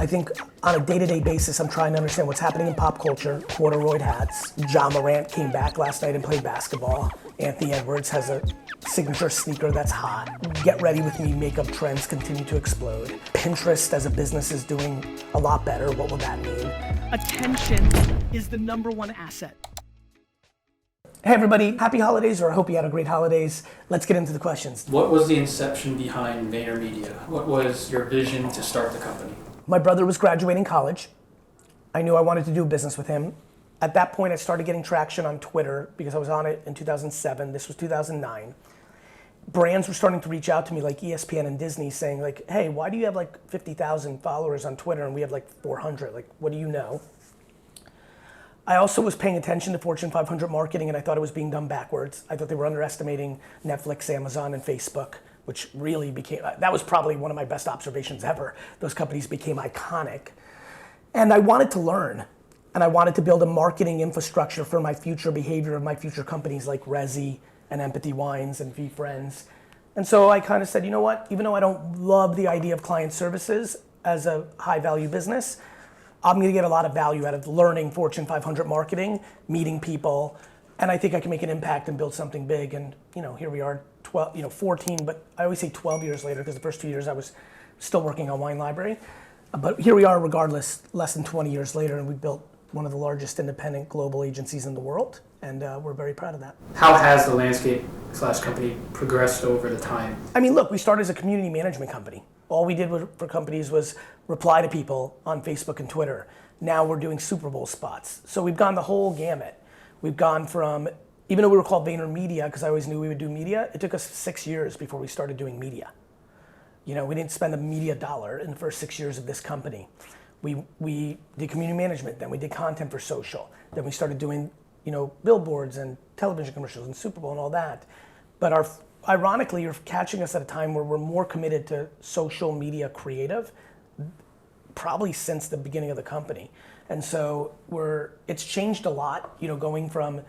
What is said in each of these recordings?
I think on a day-to-day basis, I'm trying to understand what's happening in pop culture. Corduroy hats. Ja Morant came back last night and played basketball. Anthony Edwards has a signature sneaker that's hot. Get ready with me, makeup trends continue to explode. Pinterest as a business is doing a lot better. What will that mean? Attention is the #1 asset. Hey everybody, happy holidays, or I hope you had a great holidays. Let's get into the questions. What was the inception behind VaynerMedia? What was your vision to start the company? My brother was graduating college. I knew I wanted to do business with him. At that point, I started getting traction on Twitter because I was on it in 2007. This was 2009. Brands were starting to reach out to me, like ESPN and Disney, saying like, hey, why do you have like 50,000 followers on Twitter and we have like 400? Like, what do you know? I also was paying attention to Fortune 500 marketing, and I thought it was being done backwards. I thought they were underestimating Netflix, Amazon, and Facebook, which really became, that was probably one of my best observations ever. Those companies became iconic. And I wanted to learn, and I wanted to build a marketing infrastructure for my future behavior of my future companies like Resy and Empathy Wines and VFriends. And so I kind of said, you know what, even though I don't love the idea of client services as a high value business, I'm gonna get a lot of value out of learning Fortune 500 marketing, meeting people, and I think I can make an impact and build something big. And here we are, 14, but I always say 12 years later because the first 2 years I was still working on Wine Library. But here we are regardless, less than 20 years later, and we built one of the largest independent global agencies in the world, and we're very proud of that. How has the landscape/company progressed over the time? I mean, look, we started as a community management company. All we did for companies was reply to people on Facebook and Twitter. Now we're doing Super Bowl spots. So we've gone the whole gamut. We've gone from, even though we were called VaynerMedia, because I always knew we would do media, it took us 6 years before we started doing media. We didn't spend a media dollar in the first 6 years of this company. We did community management, then we did content for social, then we started doing billboards and television commercials and Super Bowl and all that. But ironically, you're catching us at a time where we're more committed to social media creative, probably since the beginning of the company. And so it's changed a lot, going from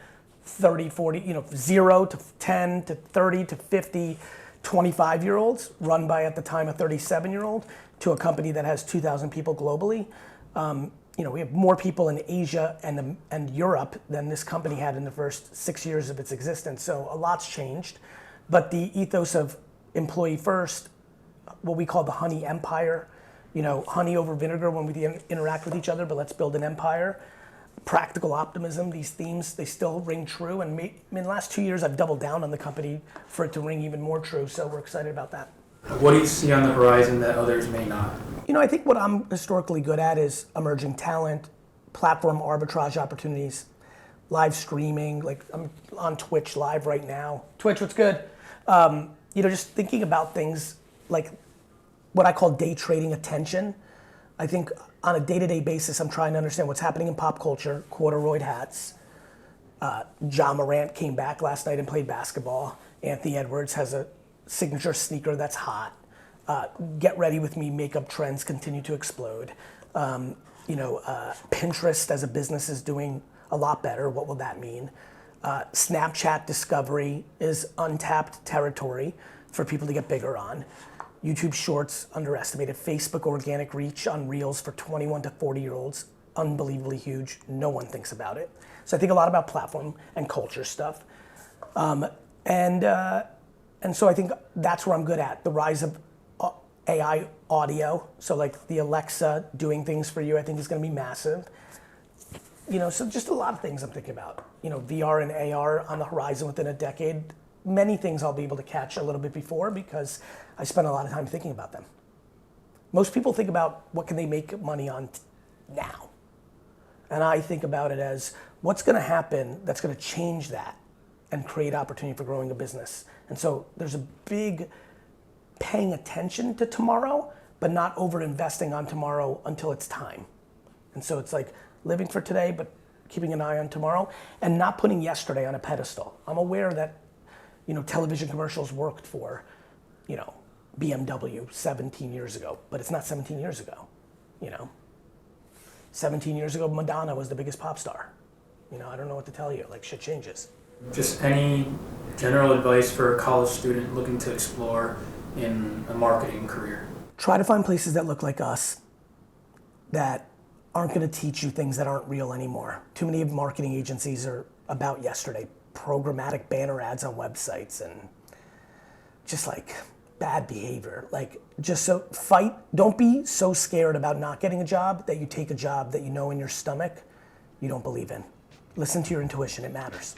30, 40, 0 to 10 to 30 to 50, 25-year-olds run by, at the time, a 37-year-old, to a company that has 2,000 people globally. We have more people in Asia and Europe than this company had in the first 6 years of its existence. So a lot's changed. But the ethos of employee first, what we call the honey empire, honey over vinegar when we interact with each other, but let's build an empire. Practical optimism, these themes, they still ring true. And in the last 2 years, I've doubled down on the company for it to ring even more true. So we're excited about that. What do you see on the horizon that others may not? I think what I'm historically good at is emerging talent, platform arbitrage opportunities, live streaming. Like I'm on Twitch live right now. Twitch, what's good? Just thinking about things like what I call day trading attention. I think on a day-to-day basis, I'm trying to understand what's happening in pop culture. Corduroy hats. Ja Morant came back last night and played basketball. Anthony Edwards has a signature sneaker that's hot. Get ready with me, makeup trends continue to explode. Pinterest as a business is doing a lot better. What will that mean? Snapchat discovery is untapped territory for people to get bigger on. YouTube Shorts, underestimated. Facebook organic reach on Reels for 21 to 40-year-olds, unbelievably huge. No one thinks about it. So I think a lot about platform and culture stuff. And so I think that's where I'm good at. The rise of AI audio, so like the Alexa doing things for you, I think is gonna be massive. So just a lot of things I'm thinking about. VR and AR on the horizon within a decade. Many things I'll be able to catch a little bit before because I spend a lot of time thinking about them. Most people think about what can they make money on now. And I think about it as what's gonna happen that's gonna change that and create opportunity for growing a business. And so there's a big paying attention to tomorrow, but not over investing on tomorrow until it's time. And so it's like living for today, but keeping an eye on tomorrow and not putting yesterday on a pedestal. I'm aware that television commercials worked for, BMW 17 years ago, but it's not 17 years ago, 17 years ago, Madonna was the biggest pop star. I don't know what to tell you, like shit changes. Just any general advice for a college student looking to explore in a marketing career? Try to find places that look like us. that aren't going to teach you things that aren't real anymore. Too many marketing agencies are about yesterday, programmatic banner ads on websites and just like bad behavior. Like just so fight, don't be so scared about not getting a job that you take a job that you know in your stomach you don't believe in. Listen to your intuition, it matters.